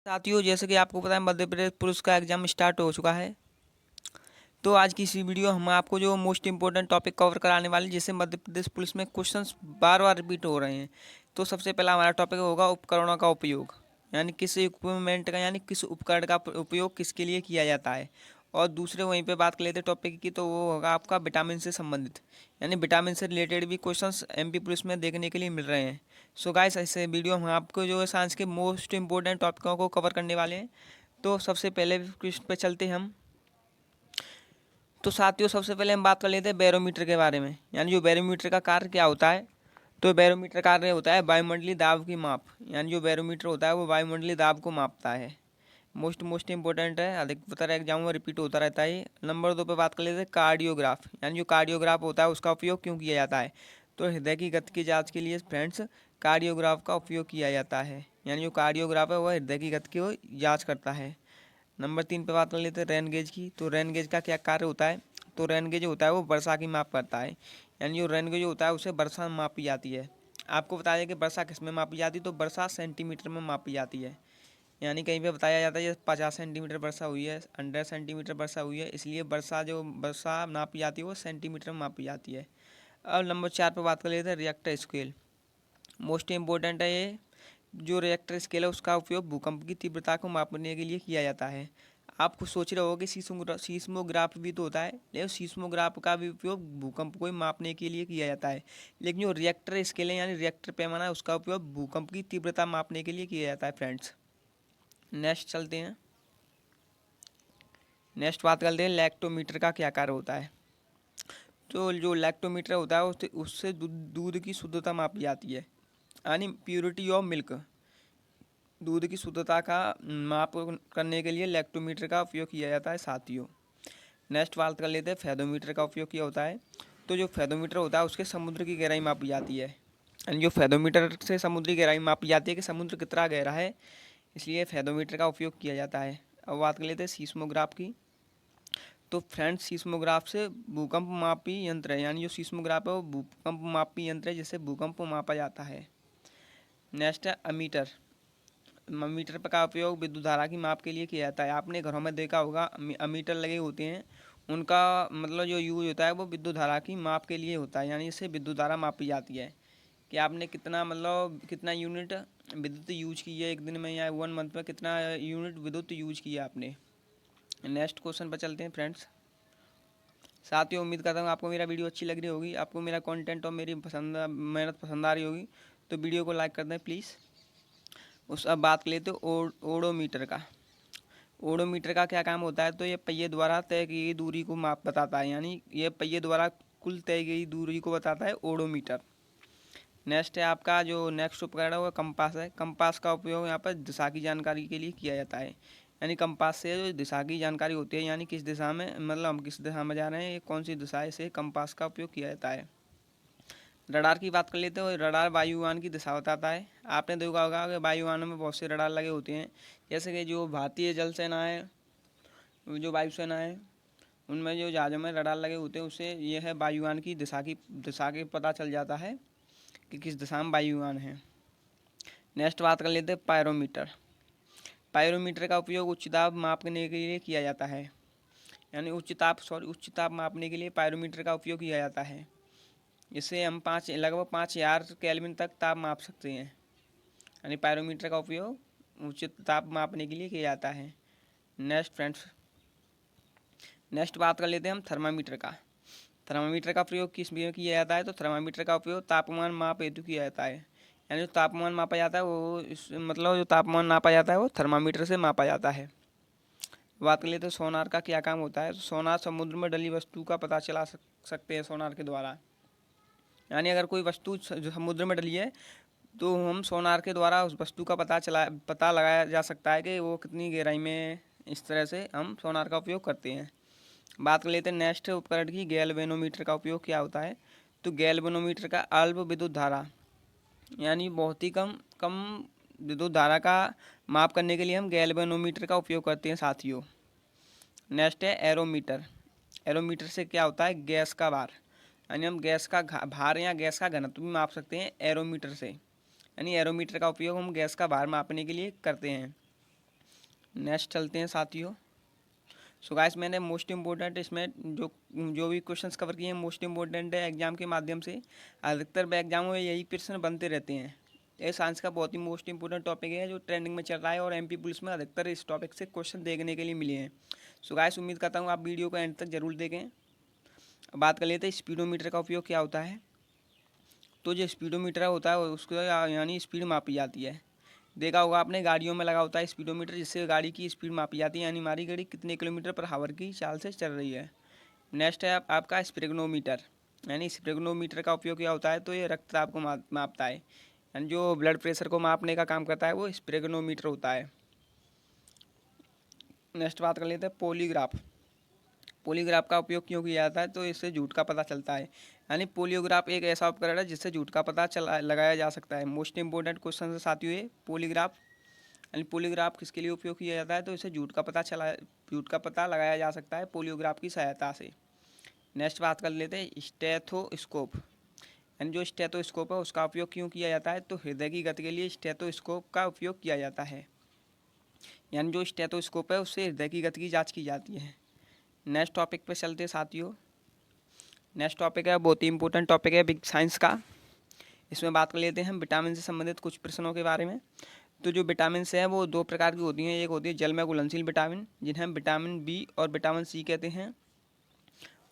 साथियों, जैसे कि आपको पता है मध्य प्रदेश पुलिस का एग्ज़ाम स्टार्ट हो चुका है। तो आज की इसी वीडियो हम आपको जो मोस्ट इंपॉर्टेंट टॉपिक कवर कराने वाले जिससे मध्य प्रदेश पुलिस में क्वेश्चंस बार बार रिपीट हो रहे हैं। तो सबसे पहला हमारा टॉपिक होगा उपकरणों का उपयोग, यानी किस इक्विपमेंट का यानी किस उपकरण का उपयोग किसके लिए किया जाता है। और दूसरे वहीं पे बात कर लेते हैं टॉपिक की, तो वो होगा आपका विटामिन से संबंधित, यानी विटामिन से रिलेटेड भी क्वेश्चंस एमपी पुलिस में देखने के लिए मिल रहे हैं। सो गाइस, ऐसे वीडियो हम आपको जो है साइंस के मोस्ट इंपॉर्टेंट टॉपिकों को कवर करने वाले हैं। तो सबसे पहले क्वेश्चन पे चलते हैं हम। तो साथियों, सबसे पहले हम बात कर लेते हैं बैरोमीटर के बारे में, यानी जो बैरोमीटर का कार्य क्या होता है। तो बैरोमीटर कार्य होता है वायुमंडलीय दाब की माप, यानी जो बैरोमीटर होता है वो वायुमंडलीय दाब को मापता है। मोस्ट इंपॉर्टेंट है, अधिकतर एग्जाम में रिपीट होता रहता है। नंबर 2 पे बात कर लेते हैं कार्डियोग्राफ, यानी जो कार्डियोग्राफ होता है उसका उपयोग क्यों किया जाता है। तो हृदय की गति की जाँच के लिए फ्रेंड्स कार्डियोग्राफ का उपयोग किया जाता है, यानी जो कार्डियोग्राफ है वह हृदय की गति की जाँच करता है। नंबर 3 पे बात कर लेते हैं रेन गेज की। तो रेन गेज का क्या कार्य होता है। तो रेन गेज होता है वो वर्षा की माप करता है, यानी जो रेन गेज होता है उसे वर्षा मापी जाती है। आपको बताया कि वर्षा किस में मापी जाती है, तो वर्षा सेंटीमीटर में मापी जाती है। यानी कहीं पे बताया जाता है 50 सेंटीमीटर वर्षा हुई है, 100 सेंटीमीटर वर्षा हुई है, इसलिए वर्षा नापी जाती है वो सेंटीमीटर में मापी जाती है। अब नंबर 4 पे बात कर लेते हैं रिएक्टर स्केल। मोस्ट इम्पोर्टेंट है ये। जो रिएक्टर स्केल है उसका उपयोग भूकंप की तीव्रता को मापने के लिए किया जाता है। आप कुछ सोच रहे हो कि सीस्मोग्राफ भी तो होता है, लेकिन सीस्मोग्राफ का भी उपयोग भूकंप को ही मापने के लिए किया जाता है। लेकिन जो रिएक्टर स्केल है यानी रिएक्टर पैमाना है उसका उपयोग भूकंप की तीव्रता मापने के लिए किया जाता है फ्रेंड्स। नेक्स्ट चलते हैं। नेक्स्ट बात करते हैं लैक्टोमीटर का क्या कार्य होता है। तो जो लैक्टोमीटर होता है उससे दूध की शुद्धता मापी जाती है, यानी प्योरिटी ऑफ मिल्क। दूध की शुद्धता का माप करने के लिए लैक्टोमीटर का उपयोग किया जाता है साथियों। नेक्स्ट बात कर लेते हैं फेदोमीटर का उपयोग किया होता है। तो जो फेदोमीटर होता है उसके समुद्र की गहराई मापी जाती है, यानी जो फेदोमीटर से समुद्री गहराई मापी जाती है कि समुद्र कितना गहरा है, इसलिए फेदोमीटर का उपयोग किया जाता है। अब बात कर लेते हैं सीस्मोग्राफ की। तो फ्रेंड्स, सीस्मोग्राफ से भूकंप मापी यंत्र है, यानी जो सीस्मोग्राफ है वो भूकंप मापी यंत्र है जिससे भूकंप को मापा जाता है। नेक्स्ट है अमीटर। मीटर का उपयोग विद्युत धारा की माप के लिए किया जाता है। आपने घरों में देखा होगा अमीटर लगे होते हैं, उनका मतलब जो यूज होता है वो विद्युत धारा की माप के लिए होता है, यानी इससे विद्युत धारा मापी जाती है कि आपने कितना मतलब कितना यूनिट विद्युत यूज की है एक दिन में या 1 मंथ में, कितना यूनिट विद्युत यूज किया आपने। नेक्स्ट क्वेश्चन पर चलते हैं फ्रेंड्स। साथियों, उम्मीद करता हूँ आपको मेरा वीडियो अच्छी लग रही होगी, आपको मेरा कंटेंट और मेरी मेहनत पसंद आ रही होगी। तो वीडियो को लाइक कर दें प्लीज़। अब बात कर लेते हो ओडोमीटर का। ओडोमीटर का क्या काम होता है। तो ये पहिए द्वारा तय की गई दूरी को माप बताता है, यानी ये पहिए द्वारा कुल तय गई दूरी को बताता है ओडोमीटर। नेक्स्ट है आपका जो नेक्स्ट उपकरण है वो कंपास है। कंपास का उपयोग यहाँ पर दिशा की जानकारी के लिए किया जाता है, यानी कंपास से जो दिशा की जानकारी होती है, यानी किस दिशा में मतलब हम किस दिशा में जा रहे हैं, ये कौन सी दिशा है, से कंपास का उपयोग किया जाता है। रडार की बात कर लेते हैं। रडार वायुयान की दिशा बताता है। आपने देखा होगा कि वायुयानों में बहुत से रडार लगे होते हैं, जैसे कि जो भारतीय जल सेना है, जो वायुसेना है, उनमें जो जहाज़ों में रडार लगे होते हैं उससे यह है वायुयान की दिशा के पता चल जाता है कि किस दिशा में वायुयान है। नेक्स्ट बात कर लेते हैं पायरोमीटर। पायरोमीटर का उपयोग उच्च दाब मापने के लिए किया जाता है, यानी उच्च ताप मापने के लिए पायरोमीटर का उपयोग किया जाता है। इससे हम लगभग 5000 केल्विन तक ताप माप सकते हैं, यानी पायरोमीटर का उपयोग उच्च ताप मापने के लिए किया जाता है। नेक्स्ट बात कर लेते हैं हम थर्मामीटर का। थर्मामीटर का प्रयोग किस में किया जाता है। तो थर्मामीटर का उपयोग तापमान माप हेतु किया जाता है, यानी जो तापमान मापा जाता है वो मतलब जो तापमान नापा जाता है वो थर्मामीटर से मापा जाता है। बात कर लेते हैं सोनार का क्या काम होता है। तो सोनार समुद्र में डली वस्तु का पता चला सकते हैं सोनार के द्वारा, यानी अगर कोई वस्तु जो समुद्र में डली है तो हम सोनार के द्वारा उस वस्तु का पता लगाया जा सकता है कि वो कितनी गहराई में है। इस तरह से हम सोनार का उपयोग करते हैं। बात कर लेते हैं नेक्स्ट उपकरण की, गैल्वेनोमीटर का उपयोग क्या होता है। तो गैल्वेनोमीटर का अल्प विद्युत धारा, यानी बहुत ही कम कम विद्युत धारा का माप करने के लिए हम गैल्वेनोमीटर का उपयोग करते हैं साथियों। नेक्स्ट है एरोमीटर। एरोमीटर से क्या होता है, गैस का भार, यानी हम गैस का भार या गैस का घनत्व भी माप सकते हैं एरोमीटर से, यानी एरोमीटर का उपयोग हम गैस का भार मापने के लिए करते हैं। नेक्स्ट चलते हैं साथियों। सो गाइस मैंने मोस्ट इम्पोर्टेंट इसमें जो जो भी क्वेश्चंस कवर किए हैं मोस्ट इम्पोर्टेंट है एग्जाम के माध्यम से। अधिकतर एग्जामों में यही प्रश्न बनते रहते हैं। ये साइंस का बहुत ही मोस्ट इंपॉर्टेंट टॉपिक है जो ट्रेंडिंग में चल रहा है और एमपी पुलिस में अधिकतर इस टॉपिक से क्वेश्चन देखने के लिए मिले हैं। सो गाइस उम्मीद करता हूँ आप वीडियो को एंड तक जरूर देखें। बात कर लेते हैं स्पीडोमीटर का उपयोग क्या होता है। तो जो स्पीडोमीटर होता है उसको यानी स्पीड मापी जाती है। देखा होगा आपने गाड़ियों में लगा होता है स्पीडोमीटर, जिससे गाड़ी की स्पीड मापी जाती है, यानी हमारी गाड़ी कितने किलोमीटर पर आवर की चाल से चल रही है। नेक्स्ट है आपका स्प्रेगनोमीटर। यानी स्प्रेगनोमीटर का उपयोग क्या होता है, तो ये रक्तचाप को मापता है, यानी जो ब्लड प्रेशर को मापने का काम करता है वो स्प्रेगनोमीटर होता है। नेक्स्ट बात कर लेते हैं पॉलीग्राफ। पॉलीग्राफ का उपयोग क्यों किया जाता है, तो इससे झूठ का पता चलता है। यानी पॉलीग्राफ एक ऐसा उपकरण है जिससे झूठ का पता लगाया जा सकता है। मोस्ट इंपॉर्टेंट क्वेश्चन है साथियों ये पॉलीग्राफ। यानी पॉलीग्राफ किसके लिए उपयोग किया जाता है, तो इससे झूठ का पता लगाया जा सकता है पॉलीग्राफ की सहायता से। नेक्स्ट बात कर लेते हैं स्टेथोस्कोप। यानी जो स्टेथोस्कोप है उसका उपयोग क्यों किया जाता है, तो हृदय की गति के लिए स्टेथोस्कोप का उपयोग किया जाता है। यानी जो स्टेथोस्कोप है उससे हृदय की गति की जाँच की जाती है। नेक्स्ट टॉपिक पे चलते साथियों। नेक्स्ट टॉपिक है बहुत ही इंपॉर्टेंट टॉपिक है बिग साइंस का। इसमें बात कर लेते हैं हम विटामिन से संबंधित कुछ प्रश्नों के बारे में। तो जो विटामिन हैं वो दो प्रकार की होती हैं। एक होती है जल में घुलनशील विटामिन जिन्हें हम विटामिन बी और विटामिन सी कहते हैं,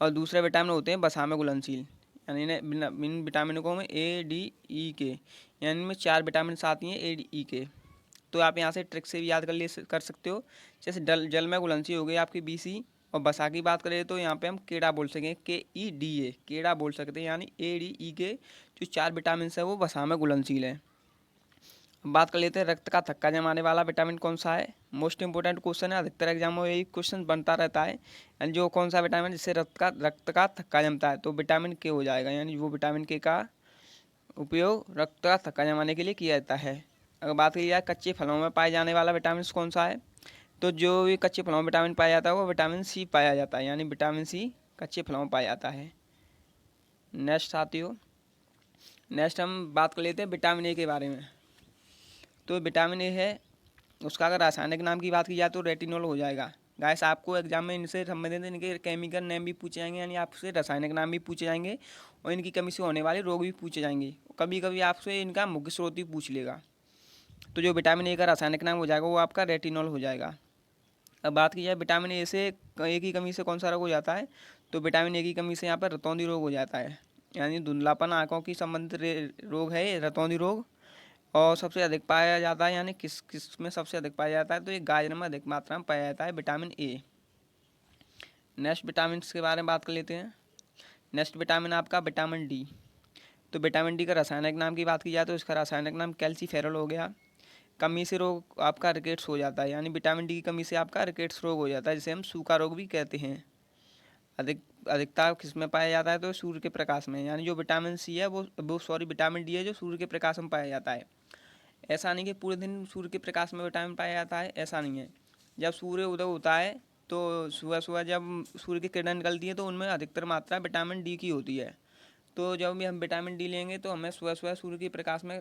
और दूसरे विटामिन होते हैं वसा में घुलनशील। यानी इन विटामिनों को में ए डी ई के, यानी इनमें 4 विटामिन आती हैं ए डी ई के। तो आप यहाँ से ट्रिक से भी याद कर सकते हो। जैसे जल में घुलनशील हो गई आपकी बी सी, और वसा की बात करें तो यहाँ पे हम केड़ा बोल सकें, के ई डी ए, केड़ा बोल सकते हैं। यानी ए डी ई के जो 4 विटामिन है वो वसा में घुलनशील है। बात कर लेते हैं रक्त का थक्का जमाने वाला विटामिन कौन सा है। मोस्ट इंपोर्टेंट क्वेश्चन है, अधिकतर एग्जामों में यही क्वेश्चन बनता रहता है। यानी जो कौन सा विटामिन जिससे रक्त का थक्का जमता है, तो विटामिन के हो जाएगा। यानी वो विटामिन के का उपयोग रक्त का थक्का जमाने के लिए किया जाता है। अगर बात की जाए कच्चे फलों में पाए जाने वाला विटामिन कौन सा है, तो जो भी कच्चे फलों में विटामिन पाया जाता है वो विटामिन सी पाया जाता है। यानी विटामिन सी कच्चे फलों में पाया जाता है। नेक्स्ट साथियों, नेक्स्ट हम बात कर लेते हैं विटामिन ए के बारे में। तो विटामिन ए है उसका अगर रासायनिक नाम की बात की जाए तो रेटिनॉल हो जाएगा। गाइस आपको एग्जाम में इनसे संबंधित इनके केमिकल नेम भी पूछे जाएंगे, यानी आपसे रासायनिक नाम भी पूछे जाएंगे और इनकी कमी से होने वाले रोग भी पूछे जाएंगे। कभी कभी आपसे इनका मुख्य स्रोत भी पूछ लेगा। तो जो विटामिन ए का रासायनिक नाम हो जाएगा वो आपका रेटिनॉल हो जाएगा। अब बात की जाए विटामिन ए से ए की कमी से कौन सा रोग हो जाता है, तो विटामिन ए की कमी से यहाँ पर रतौंधी रोग हो जाता है। यानी धुंधलापन आँखों की संबंधित रोग है ये रतौंधी रोग, और सबसे अधिक पाया जाता है। यानी किस में सबसे अधिक पाया जाता है, तो ये गाजर में अधिक मात्रा में पाया जाता है विटामिन ए। नेक्स्ट विटामिन के बारे में बात कर लेते हैं। नेक्स्ट विटामिन आपका विटामिन डी। तो विटामिन डी का रासायनिक नाम की बात की जाए तो इसका रासायनिक नाम कैल्सीफेरॉल हो गया। कमी से रोग आपका रिकेट्स हो जाता है, यानी विटामिन डी की कमी से आपका रिकेट्स रोग हो जाता है, जिसे हम सूखा रोग भी कहते हैं। अधिकता किस में पाया जाता है, तो सूर्य के प्रकाश में। यानी जो विटामिन सी है वो विटामिन डी है जो सूर्य के प्रकाश में पाया जाता है। ऐसा नहीं कि पूरे दिन सूर्य के प्रकाश में विटामिन पाया जाता है, ऐसा नहीं है। जब सूर्य उदय होता है तो सुबह सुबह जब सूर्य की किरण निकलती है तो उनमें अधिकतर मात्रा विटामिन डी की होती है। तो जब भी हम विटामिन डी लेंगे तो हमें सुबह सुबह सूर्य के प्रकाश में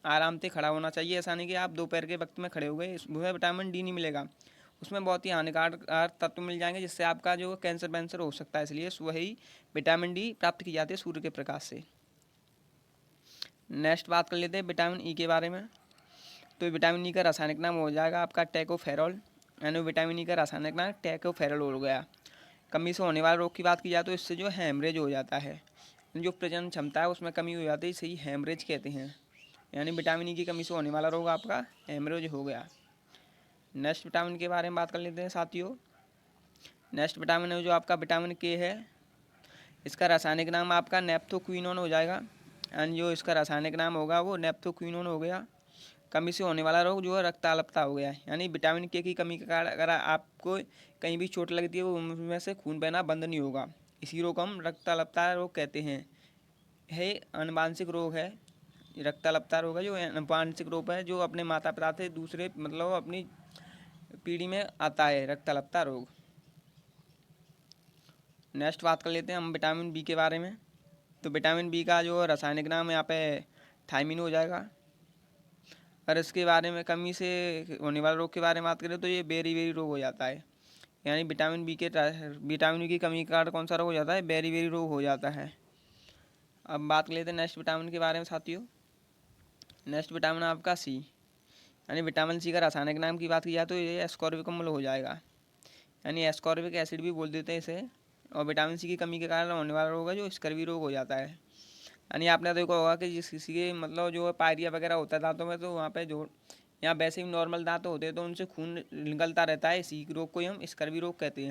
आराम से खड़ा होना चाहिए। ऐसा नहीं कि आप दोपहर के वक्त में खड़े हो गए, उसमें विटामिन डी नहीं मिलेगा, उसमें बहुत ही हानिकारक तत्व मिल जाएंगे जिससे आपका जो कैंसर वैंसर हो सकता है। इसलिए सुबह ही विटामिन डी प्राप्त की जाती है सूर्य के प्रकाश से। नेक्स्ट बात कर लेते हैं विटामिन ई के बारे में। तो विटामिन ई का रासायनिक नाम हो जाएगा आपका टैकोफेरॉल। यानी विटामिन ई का रासायनिक नाम टैकोफेरॉल हो गया। कमी से होने वाले रोग की बात की जाए तो इससे जो हैमरेज हो जाता है, जो प्रजनन क्षमता है उसमें कमी हो जाती है, इसे ही हैमरेज कहते हैं। यानी विटामिन ई की कमी से होने वाला रोग आपका हैमरेज हो गया। नेक्स्ट विटामिन के बारे में बात कर लेते हैं साथियों। नेक्स्ट विटामिन है जो आपका विटामिन के है, इसका रासायनिक नाम आपका नेप्थोक्विनोन हो जाएगा। एंड जो इसका रासायनिक नाम होगा वो नेप्थोक्विनोन हो गया। कमी से होने वाला रोग जो है रक्ताल्पता हो गया है। यानी विटामिन के की कमी के कारण अगर आपको कहीं भी चोट लगती है वो उनमें से खून बहना बंद नहीं होगा, इसी रोग को हम रक्ताल्पता रोग कहते हैं। है अनुवांशिक रोग है, रक्ताल्पता रोग है जो अनुवांशिक रोग है, जो अपने माता पिता से दूसरे मतलब अपनी पीढ़ी में आता है रक्ताल्पता रोग। नेक्स्ट बात कर लेते हैं हम विटामिन बी के बारे में। तो विटामिन बी का जो रासायनिक नाम यहाँ पे थायमिन हो जाएगा। और इसके बारे में कमी से होने वाले रोग के बारे में बात करें तो ये बेरी बेरी रोग हो जाता है, यानी विटामिन बी की कमी के कारण कौन सा रोग हो जाता है, बेरी बेरी रोग हो जाता है। अब बात कर लेते हैं नेक्स्ट विटामिन के बारे में साथियों। नेक्स्ट विटामिन आपका सी, यानी विटामिन सी का रासायनिक नाम की बात की जाए तो ये एस्कॉर्बिक अम्ल हो जाएगा, यानी एस्कॉर्बिक एसिड भी बोल देते हैं इसे। और विटामिन सी की कमी के कारण होने वाला रोग है जो स्कर्वी रोग हो जाता है। यानी आपने देखा होगा कि जिस किसी के मतलब जो पायरिया वगैरह होता है दांतों में, तो वहाँ पे जो यहाँ वैसे ही नॉर्मल दांत होते हैं तो उनसे खून निकलता रहता है, इसी रोग को ही हम स्कर्वी रोग कहते हैं।